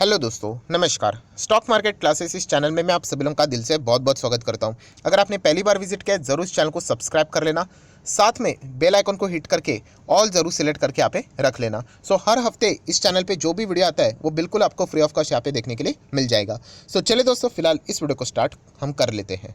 Hello दोस्तों, नमस्कार। Stock market classes इस चैनल में मैं आप सभी लोगों का दिल से बहुत बहुत स्वागत करता हूं। अगर आपने पहली बार विजिट किया है ज़रूर इस चैनल को सब्सक्राइब कर लेना, साथ में बेल आइकन को हिट करके ऑल ज़रूर सिलेक्ट करके यहाँ पे रख लेना। हर हफ्ते इस चैनल पे जो भी वीडियो आता है वो बिल्कुल आपको फ्री ऑफ कॉस्ट यहाँ पे देखने के लिए मिल जाएगा। चलिए दोस्तों, फिलहाल इस वीडियो को स्टार्ट हम कर लेते हैं।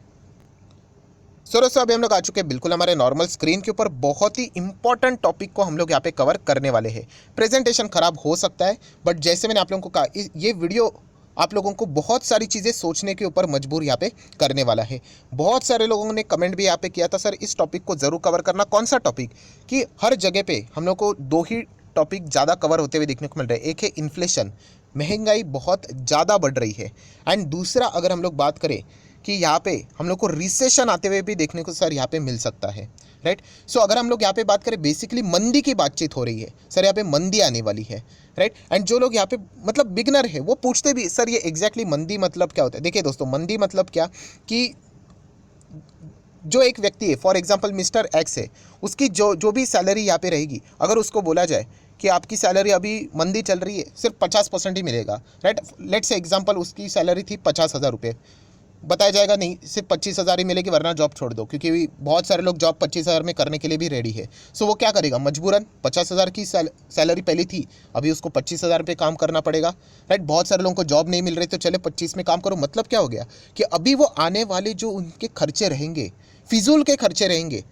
दोस्तों अभी हम लोग आ चुके हैं बिल्कुल हमारे नॉर्मल स्क्रीन के ऊपर। बहुत ही इंपॉर्टेंट टॉपिक को हम लोग यहाँ पे कवर करने वाले हैं। प्रेजेंटेशन खराब हो सकता है, बट जैसे मैंने आप लोगों को कहा, ये वीडियो आप लोगों को बहुत सारी चीज़ें सोचने के ऊपर मजबूर यहाँ पे करने वाला है। बहुत सारे लोगों ने कमेंट भी यहाँ पे किया था, सर इस टॉपिक को ज़रूर कवर करना। कौन सा टॉपिक? कि हर जगह पे हम लोग को दो ही टॉपिक ज़्यादा कवर होते हुए देखने को मिल रहे हैं। एक है इन्फ्लेशन, महंगाई बहुत ज़्यादा बढ़ रही है, एंड दूसरा अगर हम लोग बात करें कि यहाँ पे हम लोग को रिसेशन आते हुए भी देखने को सर यहाँ पे मिल सकता है, राइट। अगर हम लोग यहाँ पे बात करें, बेसिकली मंदी की बातचीत हो रही है सर, यहाँ पे मंदी आने वाली है, राइट। एंड जो लोग यहाँ पे मतलब बिगनर है वो पूछते भी, सर ये एग्जैक्टली मंदी मतलब क्या होता है? देखिए दोस्तों, मंदी मतलब क्या कि जो एक व्यक्ति है, फॉर एग्जाम्पल मिस्टर एक्स है, उसकी जो भी सैलरी यहाँ पे रहेगी, अगर उसको बोला जाए कि आपकी सैलरी अभी मंदी चल रही है, सिर्फ 50% ही मिलेगा, राइट। लेट से एग्जाम्पल उसकी सैलरी थी 50,000 रुपये, बताया जाएगा नहीं सिर्फ 25,000 ही मिलेगी वरना जॉब छोड़ दो, क्योंकि बहुत सारे लोग जॉब 25,000 में करने के लिए भी रेडी है। वो क्या करेगा? मजबूरन 50,000 की सैलरी पहले थी, अभी उसको 25,000 पे काम करना पड़ेगा, राइट। बहुत सारे लोगों को जॉब नहीं मिल रही, तो चले 25 में काम करो। मतलब क्या हो गया कि अभी वो आने वाले जो उनके खर्चे रहेंगे, फिजूल के खर्चे रहेंगे,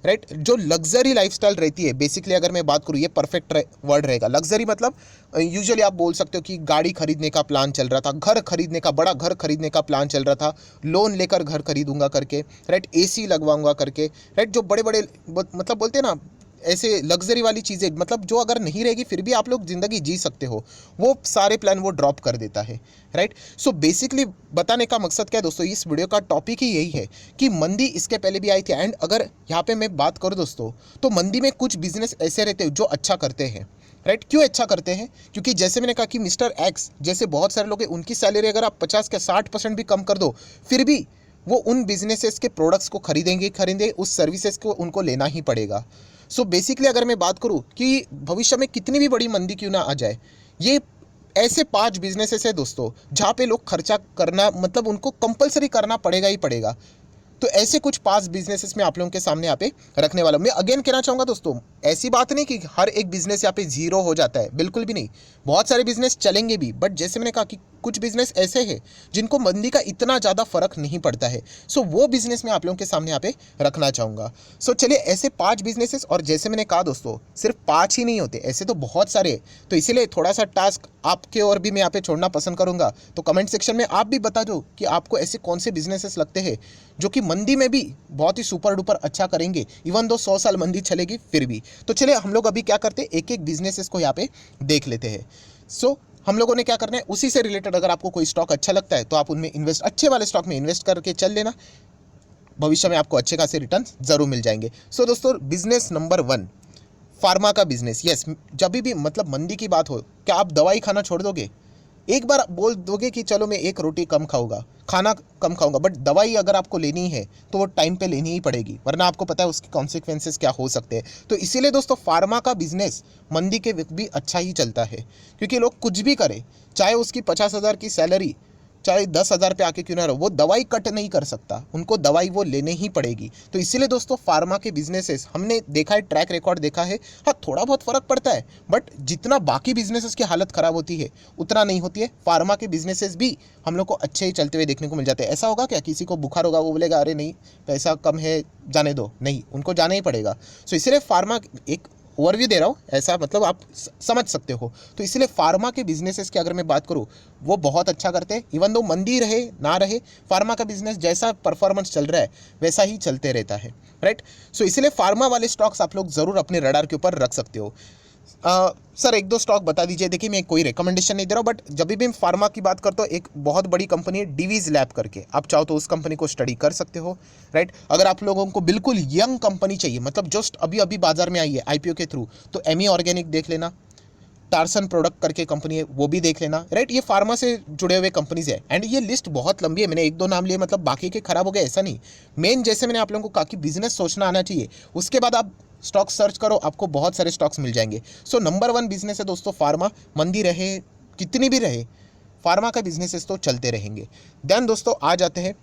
राइट, जो लग्जरी लाइफस्टाइल रहती है, बेसिकली अगर मैं बात करूँ, ये परफेक्ट वर्ड रहेगा। लग्जरी मतलब यूजुअली आप बोल सकते हो कि गाड़ी खरीदने का प्लान चल रहा था, घर खरीदने का, बड़ा घर खरीदने का प्लान चल रहा था, लोन लेकर घर खरीदूंगा करके, राइट, एसी लगवाऊंगा करके, राइट। जो बड़े बड़े मतलब बोलते हैं ना, ऐसे लग्जरी वाली चीज़ें, मतलब जो अगर नहीं रहेगी फिर भी आप लोग ज़िंदगी जी सकते हो, वो सारे प्लान वो ड्रॉप कर देता है, राइट। बेसिकली बताने का मकसद क्या है दोस्तों, इस वीडियो का टॉपिक ही यही है कि मंदी इसके पहले भी आई थी। एंड अगर यहाँ पे मैं बात करूँ दोस्तों, तो मंदी में कुछ बिजनेस ऐसे रहते हैं जो अच्छा करते हैं, राइट। क्यों अच्छा करते हैं? क्योंकि जैसे मैंने कहा कि मिस्टर एक्स जैसे बहुत सारे लोग हैं, उनकी सैलरी अगर आप 50 का 60% भी कम कर दो, फिर भी वो उन बिजनेसेस के प्रोडक्ट्स को खरीदेंगे, उस सर्विसेज को उनको लेना ही पड़ेगा। बेसिकली अगर मैं बात करूँ कि भविष्य में कितनी भी बड़ी मंदी क्यों ना आ जाए, ये ऐसे 5 बिजनेसेस है दोस्तों जहाँ पे लोग खर्चा करना, मतलब उनको कंपलसरी करना पड़ेगा ही पड़ेगा। तो ऐसे कुछ 5 बिजनेसेस में आप लोगों के सामने यहाँ पे रखने वाला हूँ। मैं अगेन कहना चाहूँगा दोस्तों, ऐसी बात नहीं कि हर एक बिजनेस यहाँ पे जीरो हो जाता है, बिल्कुल भी नहीं। बहुत सारे बिजनेस चलेंगे भी, बट जैसे मैंने कहा कि कुछ बिजनेस ऐसे हैं जिनको मंदी का इतना ज़्यादा फर्क नहीं पड़ता है। वो बिजनेस मैं आप लोगों के सामने यहाँ पे रखना चाहूँगा। चलिए, ऐसे 5 बिजनेसेस, और जैसे मैंने कहा दोस्तों, सिर्फ 5 ही नहीं होते, ऐसे तो बहुत सारे। तो इसीलिए थोड़ा सा टास्क आपके और भी मैं यहाँ पे छोड़ना पसंद करूँगा। तो कमेंट सेक्शन में आप भी बता दो कि आपको ऐसे कौन से बिजनेसेस लगते हैं जो कि मंदी में भी बहुत ही सुपर डुपर अच्छा करेंगे, इवन दो 100 साल मंदी चलेगी फिर भी। तो चलिए हम लोग अभी क्या करते हैं, एक एक बिजनेसेस को यहाँ पे देख लेते हैं। हम लोगों ने क्या करना है, उसी से रिलेटेड अगर आपको कोई स्टॉक अच्छा लगता है तो आप उनमें इन्वेस्ट, अच्छे वाले स्टॉक में इन्वेस्ट करके चल लेना, भविष्य में आपको अच्छे खासे रिटर्न जरूर मिल जाएंगे। दोस्तों, बिजनेस नंबर 1, फार्मा का बिजनेस। यस, जब भी मतलब मंदी की बात हो, क्या आप दवाई खाना छोड़ दोगे? एक बार बोल दोगे कि चलो मैं एक रोटी कम खाऊंगा, खाना कम खाऊंगा, बट दवाई अगर आपको लेनी है तो वो टाइम पे लेनी ही पड़ेगी, वरना आपको पता है उसके कॉन्सिक्वेंसेस क्या हो सकते हैं। तो इसीलिए दोस्तों, फार्मा का बिजनेस मंदी के वक्त भी अच्छा ही चलता है, क्योंकि लोग कुछ भी करें, चाहे उसकी 50,000 की सैलरी चाहे 10,000 पे आके क्यों ना रहो, वो दवाई कट नहीं कर सकता, उनको दवाई वो लेने ही पड़ेगी। तो इसीलिए दोस्तों, फार्मा के बिजनेसेस हमने देखा है, ट्रैक रिकॉर्ड देखा है, हाँ थोड़ा बहुत फर्क पड़ता है, बट जितना बाकी बिजनेसेस की हालत खराब होती है उतना नहीं होती है। फार्मा के बिजनेसेस भी हम लोग को अच्छे ही चलते हुए देखने को मिल जाते हैं। ऐसा होगा क्या, किसी को बुखार होगा वो बोलेगा अरे नहीं पैसा कम है जाने दो? नहीं, उनको जाना ही पड़ेगा। इसीलिए फार्मा, एक ओवरव्यू दे रहा हूँ, ऐसा मतलब आप समझ सकते हो। तो इसलिए फार्मा के बिजनेसेस की अगर मैं बात करूँ, वो बहुत अच्छा करते हैं, इवन दो मंदी रहे ना रहे, फार्मा का बिजनेस जैसा परफॉर्मेंस चल रहा है वैसा ही चलते रहता है, राइट। इसलिए फार्मा वाले स्टॉक्स आप लोग जरूर अपने रडार के ऊपर रख सकते हो। सर एक दो स्टॉक बता दीजिए। देखिए, मैं कोई रिकमेंडेशन नहीं दे रहा हूँ, बट जब भी मैं फार्मा की बात करता हूँ, एक बहुत बड़ी कंपनी है डिवीज लैब करके, आप चाहो तो उस कंपनी को स्टडी कर सकते हो, राइट। अगर आप लोगों को बिल्कुल यंग कंपनी चाहिए, मतलब जस्ट अभी अभी बाजार में आई है आईपीओ के थ्रू, तो एमी ऑर्गेनिक देख लेना, टार्सन प्रोडक्ट करके कंपनी है वो भी देख लेना, राइट। ये फार्मा से जुड़े हुए कंपनीज है, एंड ये लिस्ट बहुत लंबी है, मैंने एक दो नाम लिए, मतलब बाकी के खराब हो गए ऐसा नहीं। मेन जैसे मैंने आप लोगों को कहा कि बिजनेस सोचना आना चाहिए, उसके बाद आप स्टॉक सर्च करो, आपको बहुत सारे स्टॉक्स मिल जाएंगे। नंबर 1 बिजनेस है दोस्तों फार्मा, मंदी रहे कितनी भी रहे, फार्मा का बिजनेसेस तो चलते रहेंगे। देन दोस्तों आ जाते हैं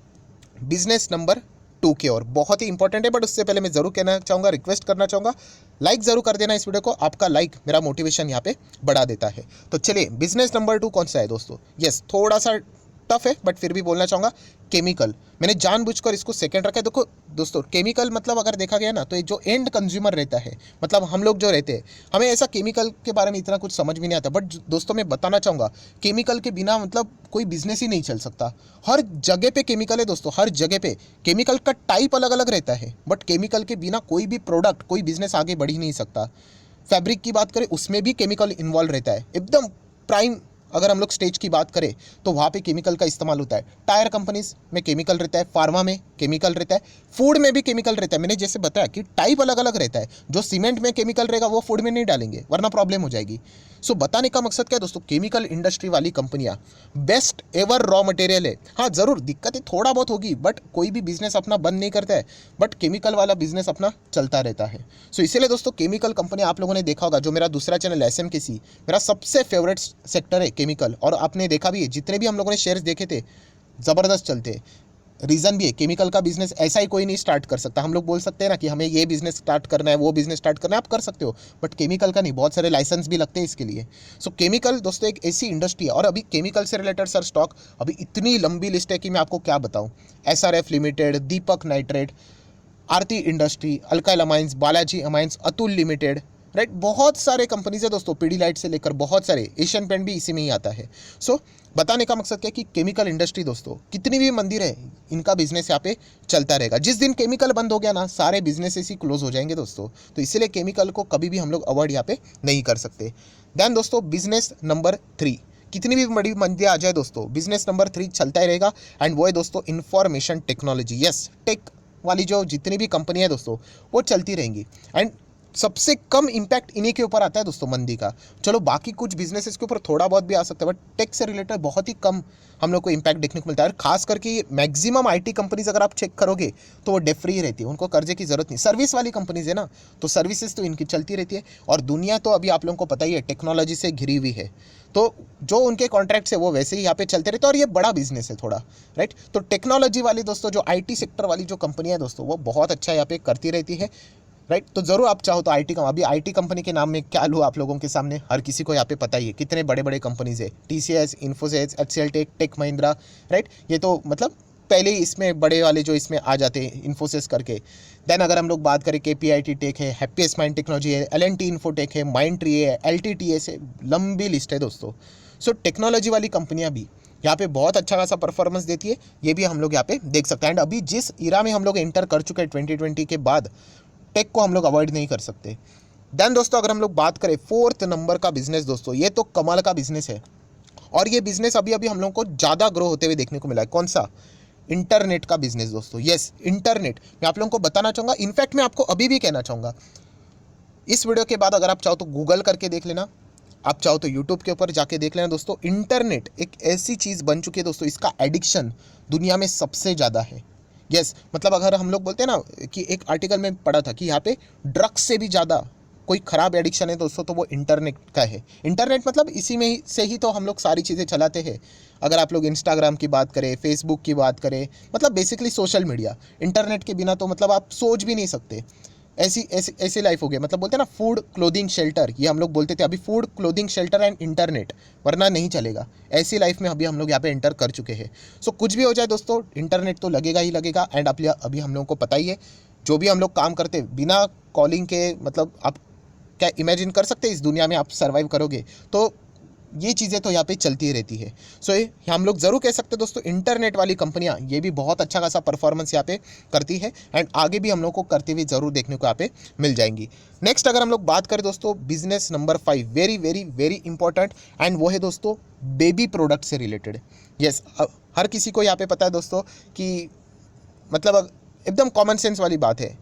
बिजनेस नंबर 2 की ओर। बहुत ही इंपॉर्टेंट है, बट उससे पहले मैं जरूर कहना चाहूँगा, रिक्वेस्ट करना चाहूँगा, लाइक जरूर कर देना इस वीडियो को। आपका लाइक मेरा मोटिवेशन यहाँ पे बढ़ा देता है। तो चलिए बिजनेस नंबर 2 कौन सा है दोस्तों? यस, थोड़ा सा टफ है बट फिर भी बोलना चाहूँगा, केमिकल। मैंने जानबूझकर इसको सेकंड रखा है। देखो दोस्तों, केमिकल मतलब अगर देखा गया ना, तो ये जो एंड कंज्यूमर रहता है, मतलब हम लोग जो रहते हैं, हमें ऐसा केमिकल के बारे में इतना कुछ समझ भी नहीं आता। बट दोस्तों मैं बताना चाहूँगा, केमिकल के बिना मतलब कोई बिजनेस ही नहीं चल सकता। हर जगह पे केमिकल है दोस्तों, हर जगह पे। केमिकल का टाइप अलग अलग रहता है, बट केमिकल के बिना कोई भी प्रोडक्ट, कोई बिजनेस आगे बढ़ ही नहीं सकता। फैब्रिक की बात करें, उसमें भी केमिकल इन्वॉल्व रहता है, एकदम प्राइम। अगर हम लोग स्टेज की बात करें तो वहाँ पे केमिकल का इस्तेमाल होता है। टायर कंपनीज में केमिकल रहता है, फार्मा में केमिकल रहता है, फूड में भी केमिकल रहता है। मैंने जैसे बताया कि टाइप अलग अलग रहता है। जो सीमेंट में केमिकल रहेगा वो फूड में नहीं डालेंगे, वरना प्रॉब्लम हो जाएगी। सो बताने का मकसद क्या है दोस्तों, केमिकल इंडस्ट्री वाली कंपनियाँ बेस्ट एवर रॉ मटेरियल है। हाँ ज़रूर दिक्कतें थोड़ा बहुत होगी, बट कोई भी बिजनेस अपना बंद नहीं करता है, बट केमिकल वाला बिजनेस अपना चलता रहता है। सो इसीलिए दोस्तों केमिकल कंपनी आप लोगों ने देखा होगा, जो मेरा दूसरा चैनल SMKC, मेरा सबसे फेवरेट सेक्टर है केमिकल। और आपने देखा भी है, जितने भी हम लोगों ने शेयर्स देखे थे ज़बरदस्त चलते। रीज़न भी है, केमिकल का बिजनेस ऐसा ही कोई नहीं स्टार्ट कर सकता। हम लोग बोल सकते हैं ना कि हमें ये बिजनेस स्टार्ट करना है, वो बिजनेस स्टार्ट करना है, आप कर सकते हो, बट केमिकल का नहीं। बहुत सारे लाइसेंस भी लगते हैं इसके लिए। सो केमिकल दोस्तों एक ऐसी इंडस्ट्री है। और अभी केमिकल से रिलेटेड सर स्टॉक अभी इतनी लंबी लिस्ट है कि मैं आपको क्या बताऊँ। SRF limited, Deepak nitrate, Aarti industry, alkyl amines, Balaji amines, Atul limited, right, बहुत सारे कंपनीज है दोस्तों, पीडीलाइट से लेकर बहुत सारे, एशियन पेंट भी इसी में ही आता है। सो बताने का मकसद क्या है कि केमिकल इंडस्ट्री दोस्तों, कितनी भी मंदिर है, इनका बिजनेस यहाँ पे चलता रहेगा। जिस दिन केमिकल बंद हो गया ना, सारे बिजनेसेस ही क्लोज हो जाएंगे दोस्तों। तो इसीलिए केमिकल को कभी भी हम लोग अवॉइड यहाँ पे नहीं कर सकते। देन दोस्तों बिजनेस नंबर 3, कितनी भी बड़ी मंदी आ जाए दोस्तों, बिजनेस नंबर 3 चलता ही रहेगा। एंड वो है दोस्तों इंफॉर्मेशन टेक्नोलॉजी। यस, टेक वाली जो जितनी भी कंपनी है दोस्तों, वो चलती रहेंगी। एंड सबसे कम इम्पैक्ट इन्हीं के ऊपर आता है दोस्तों मंदी का। चलो बाकी कुछ बिजनेसेस के ऊपर थोड़ा बहुत भी आ सकता है, बट टेक से रिलेटेड बहुत ही कम हम लोग को इम्पैक्ट देखने को मिलता है। खास करके मैक्सिमम IT कंपनीज अगर आप चेक करोगे तो वो डेट फ्री रहती है, उनको कर्जे की जरूरत नहीं। सर्विस वाली कंपनीज है ना, तो सर्विसेज तो इनकी चलती रहती है। और दुनिया तो अभी आप लोगों को पता ही है टेक्नोलॉजी से घिरी हुई है, तो जो उनके कॉन्ट्रैक्ट्स है वो वैसे ही यहाँ पे चलते रहते हैं। और ये बड़ा बिजनेस है थोड़ा, राइट। तो टेक्नोलॉजी वाली दोस्तों, जो IT सेक्टर वाली जो कंपनियाँ है दोस्तों, वो बहुत अच्छा यहाँ पे करती रहती है, राइट। तो जरूर आप चाहो तो अभी IT कंपनी के नाम में क्या लूँ आप लोगों के सामने, हर किसी को यहाँ पे पता ही है कितने बड़े बड़े कंपनीज है। TCS, Infosys, HCL tech, tech Mahindra, right. ये तो मतलब पहले ही इसमें बड़े वाले जो इसमें आ जाते हैं, इन्फोसिस करके। देन अगर हम लोग बात करें, KPIT टेक है, हैप्पीएस्ट माइंड टेक्नोलॉजी है, L&T इन्फोटेक है, माइंड ट्री है, LTTS है, लंबी लिस्ट है दोस्तों। सो टेक्नोलॉजी वाली कंपनियाँ भी यहाँ पे बहुत अच्छा खासा परफॉर्मेंस देती है, ये भी हम लोग यहाँ पे देख सकते हैं। एंड अभी जिस इरा में हम लोग एंटर कर चुके हैं 2020 के बाद, टेक को हम लोग अवॉइड नहीं कर सकते। देन दोस्तों अगर हम लोग बात करें 4th नंबर का बिजनेस दोस्तों, ये तो कमाल का बिजनेस है। और ये बिजनेस अभी अभी हम लोगों को ज़्यादा ग्रो होते हुए देखने को मिला है। कौन सा? इंटरनेट का बिजनेस दोस्तों। Yes, internet. मैं आप लोगों को बताना चाहूँगा, इनफैक्ट मैं आपको अभी भी कहना चाहूँगा, इस वीडियो के बाद अगर आप चाहो तो गूगल करके देख लेना, आप चाहो तो यूट्यूब के ऊपर जाके देख लेना दोस्तों। इंटरनेट एक ऐसी चीज़ बन चुकी है दोस्तों, इसका एडिक्शन दुनिया में सबसे ज़्यादा है। यस, मतलब अगर हम लोग बोलते हैं ना कि एक आर्टिकल में पढ़ा था कि यहाँ पे ड्रग्स से भी ज़्यादा कोई ख़राब एडिक्शन है दोस्तों, तो वो इंटरनेट का है। इंटरनेट मतलब इसी में ही से ही तो हम लोग सारी चीज़ें चलाते हैं। अगर आप लोग इंस्टाग्राम की बात करें, फेसबुक की बात करें, मतलब बेसिकली सोशल मीडिया, इंटरनेट के बिना तो मतलब आप सोच भी नहीं सकते। ऐसी ऐसी ऐसी लाइफ हो गई, मतलब बोलते हैं ना फूड क्लोथिंग शेल्टर, ये हम लोग बोलते थे, अभी food clothing shelter and internet, वरना नहीं चलेगा। ऐसी लाइफ में अभी हम लोग यहाँ पे एंटर कर चुके हैं। सो कुछ भी हो जाए दोस्तों, इंटरनेट तो लगेगा ही लगेगा। एंड अभी हम लोगों को पता ही है, जो भी हम लोग काम करते बिना कॉलिंग के, मतलब आप क्या इमेजिन कर सकते हैं इस दुनिया में आप सर्वाइव करोगे? तो ये चीज़ें तो यहाँ पे चलती रहती है। सो ये हम लोग ज़रूर कह सकते हैं दोस्तों, इंटरनेट वाली कंपनियाँ ये भी बहुत अच्छा खासा परफॉर्मेंस यहाँ पे करती है। एंड आगे भी हम लोग को करते हुए ज़रूर देखने को यहाँ पे मिल जाएंगी। नेक्स्ट अगर हम लोग बात करें दोस्तों, business number 5, very very very important, and वो है दोस्तों बेबी प्रोडक्ट से रिलेटेड। यस, हर किसी को यहाँ पे पता है दोस्तों कि मतलब एकदम कॉमन सेंस वाली बात है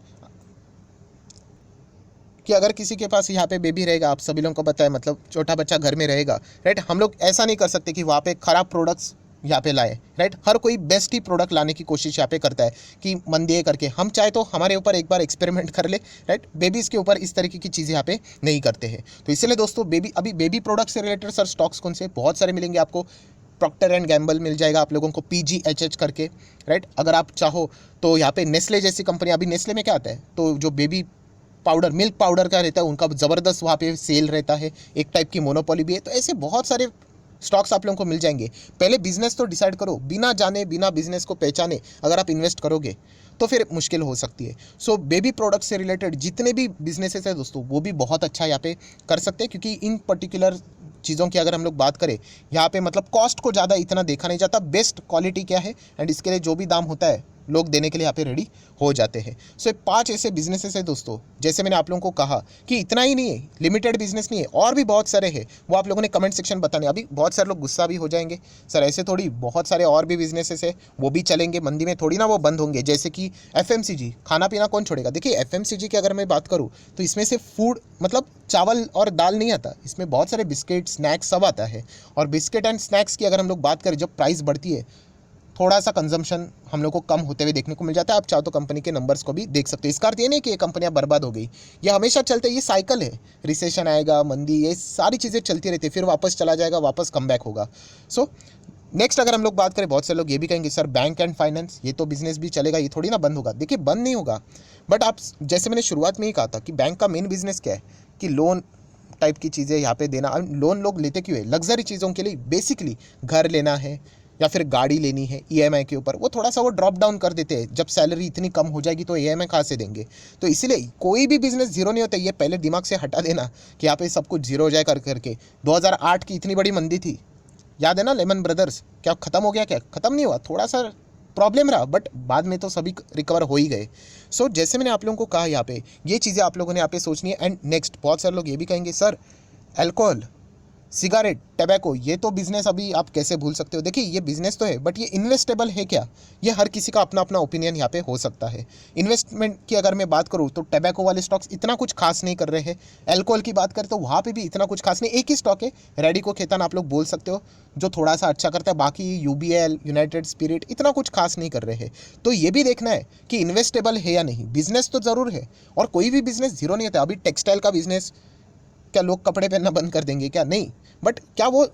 कि अगर किसी के पास यहाँ पे बेबी रहेगा, आप सभी लोगों को पता है, मतलब छोटा बच्चा घर में रहेगा, राइट। हम लोग ऐसा नहीं कर सकते कि वहाँ पे ख़राब प्रोडक्ट्स यहाँ पे लाए, राइट। हर कोई बेस्ट ही प्रोडक्ट लाने की कोशिश यहाँ पे करता है कि मन दिए करके। हम चाहे तो हमारे ऊपर एक बार एक्सपेरिमेंट कर ले, राइट। बेबीज़ के ऊपर इस तरीके की चीज़ें यहाँ पे नहीं करते हैं। तो इसलिए दोस्तों अभी बेबी प्रोडक्ट से रिलेटेड सर स्टॉक्स कौन से, बहुत सारे मिलेंगे आपको। प्रॉक्टर एंड गैम्बल मिल जाएगा आप लोगों को PGHH करके, राइट। अगर आप चाहो तो यहाँ पे नेस्ले जैसी कंपनी, अभी नेस्ले में क्या आता है, तो जो बेबी पाउडर, मिल्क पाउडर का रहता है, उनका ज़बरदस्त वहाँ पे सेल रहता है, एक टाइप की मोनोपोली भी है। तो ऐसे बहुत सारे स्टॉक्स आप लोगों को मिल जाएंगे। पहले बिजनेस तो डिसाइड करो, बिना जाने बिना बिजनेस को पहचाने अगर आप इन्वेस्ट करोगे तो फिर मुश्किल हो सकती है। सो बेबी प्रोडक्ट से रिलेटेड जितने भी बिजनेसेस है दोस्तों, वो भी बहुत अच्छा यहाँ पे कर सकते हैं, क्योंकि इन पर्टिकुलर चीज़ों की अगर हम लोग बात करें यहाँ पे, मतलब कॉस्ट को ज़्यादा इतना देखा नहीं जाता, बेस्ट क्वालिटी क्या है एंड इसके लिए जो भी दाम होता है लोग देने के लिए यहाँ पे रेडी हो जाते हैं। सो ये 5 ऐसे बिजनेसेस है दोस्तों, जैसे मैंने आप लोगों को कहा कि इतना ही नहीं है, लिमिटेड बिजनेस नहीं है, और भी बहुत सारे हैं, वो आप लोगों ने कमेंट सेक्शन बताने। अभी बहुत सारे लोग गुस्सा भी हो जाएंगे, सर ऐसे थोड़ी, बहुत सारे और भी बिजनेसेस है, वो भी चलेंगे मंदी में, थोड़ी ना वो बंद होंगे। जैसे कि FMCG, खाना पीना कौन छोड़ेगा। देखिए FMCG की अगर मैं बात करूँ तो इसमें से फूड मतलब चावल और दाल नहीं आता, इसमें बहुत सारे बिस्किट स्नैक्स सब आता है। और बिस्किट एंड स्नैक्स की अगर हम लोग बात करें, जब प्राइस बढ़ती है थोड़ा सा कंजम्पशन हम लोग को कम होते हुए देखने को मिल जाता है। आप चाहो तो कंपनी के नंबर्स को भी देख सकते हो। इसका अर्थ ये नहीं कि ये कंपनियां बर्बाद हो गई, ये हमेशा चलते, ये साइकिल है, रिसेशन आएगा, मंदी, ये सारी चीज़ें चलती रहती है, फिर वापस चला जाएगा, वापस कम बैक होगा। सो नेक्स्ट अगर हम लोग बात करें, बहुत से लोग ये भी कहेंगे सर बैंक एंड फाइनेंस, ये तो बिजनेस भी चलेगा, ये थोड़ी ना बंद होगा। देखिए बंद नहीं होगा, बट आप, जैसे मैंने शुरुआत में ही कहा था कि बैंक का मेन बिजनेस क्या है कि लोन टाइप की चीज़ें यहाँ पे देना। लोन लोग लेते क्यों है, लग्जरी चीज़ों के लिए, बेसिकली घर लेना है या फिर गाड़ी लेनी है EMI के ऊपर, वो थोड़ा सा वो ड्रॉप डाउन कर देते हैं। जब सैलरी इतनी कम हो जाएगी तो EMI कहाँ से देंगे। तो इसीलिए कोई भी बिजनेस जीरो नहीं होता, ये पहले दिमाग से हटा देना कि यहाँ पे सब कुछ जीरो हो जाए कर करके। 2008 की इतनी बड़ी मंदी थी, याद है ना, लेमन ब्रदर्स, क्या ख़त्म हो गया, क्या ख़त्म नहीं हुआ, थोड़ा सा प्रॉब्लम रहा, बट बाद में तो सभी रिकवर हो ही गए। सो जैसे मैंने आप लोगों को कहा, यहाँ पे ये चीज़ें आप लोगों ने यहाँ पे सोचनी है। एंड नेक्स्ट, बहुत सारे लोग ये भी कहेंगे सर अल्कोहल, सिगारेट, टबैको, ये तो बिजनेस अभी आप कैसे भूल सकते हो। देखिए ये बिजनेस तो है, बट ये इन्वेस्टेबल है क्या, ये हर किसी का अपना अपना ओपिनियन यहाँ पे हो सकता है। इन्वेस्टमेंट की अगर मैं बात करूँ तो टबैको वाले स्टॉक्स इतना कुछ खास नहीं कर रहे हैं। अल्कोहल की बात करें तो वहाँ पे भी इतना कुछ खास नहीं, एक ही स्टॉक है रेडिको खेतान, आप लोग बोल सकते हो, जो थोड़ा सा अच्छा करता है। बाकी UBL, यूनाइटेड स्पिरिट इतना कुछ खास नहीं कर रहे हैं। तो ये भी देखना है कि इन्वेस्टेबल है या नहीं। बिजनेस तो ज़रूर है, और कोई भी बिजनेस जीरो नहीं होता। अभी टेक्सटाइल का बिजनेस, क्या लोग कपड़े पहनना बंद कर देंगे क्या, नहीं, बट क्या वो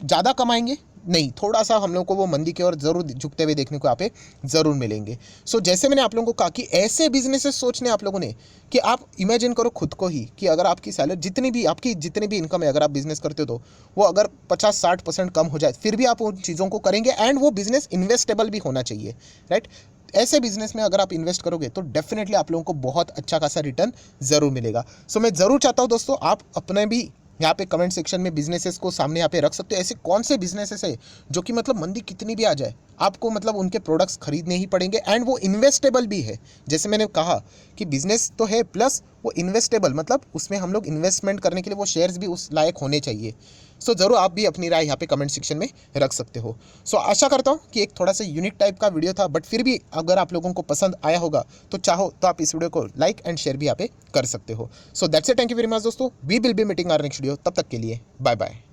ज़्यादा कमाएंगे, नहीं, थोड़ा सा हम लोग को वो मंदी की ओर जरूर झुकते हुए देखने को यहाँ पे ज़रूर मिलेंगे। सो जैसे मैंने आप लोगों को कहा कि ऐसे बिजनेसेस सोचने आप लोगों ने कि आप इमेजिन करो खुद को ही कि अगर आपकी सैलरी जितनी भी, आपकी जितनी भी इनकम है, अगर आप बिजनेस करते हो तो वो अगर 50-60% कम हो जाए, फिर भी आप उन चीज़ों को करेंगे। एंड वो बिजनेस इन्वेस्टेबल भी होना चाहिए, राइट। ऐसे बिजनेस में अगर आप इन्वेस्ट करोगे तो डेफिनेटली आप लोगों को बहुत अच्छा खासा रिटर्न ज़रूर मिलेगा। सो मैं ज़रूर चाहता हूँ दोस्तों, आप अपने भी यहाँ पे कमेंट सेक्शन में बिजनेसेस को सामने यहाँ पे रख सकते हो। ऐसे कौन से बिजनेसेस है जो कि मतलब मंदी कितनी भी आ जाए आपको मतलब उनके प्रोडक्ट्स खरीदने ही पड़ेंगे, एंड वो इन्वेस्टेबल भी है। जैसे मैंने कहा कि बिजनेस तो है प्लस वो इन्वेस्टेबल, मतलब उसमें हम लोग इन्वेस्टमेंट करने के लिए वो शेयर्स भी उस लायक होने चाहिए। सो ज़रूर आप भी अपनी राय यहाँ पे कमेंट सेक्शन में रख सकते हो। सो आशा करता हूँ कि एक थोड़ा सा यूनिक टाइप का वीडियो था, बट फिर भी अगर आप लोगों को पसंद आया होगा तो चाहो तो आप इस वीडियो को लाइक एंड शेयर भी यहाँ पे कर सकते हो। So that's it, thank you very much दोस्तों, we will be meeting our next video. तब तक के लिए बाय बाय।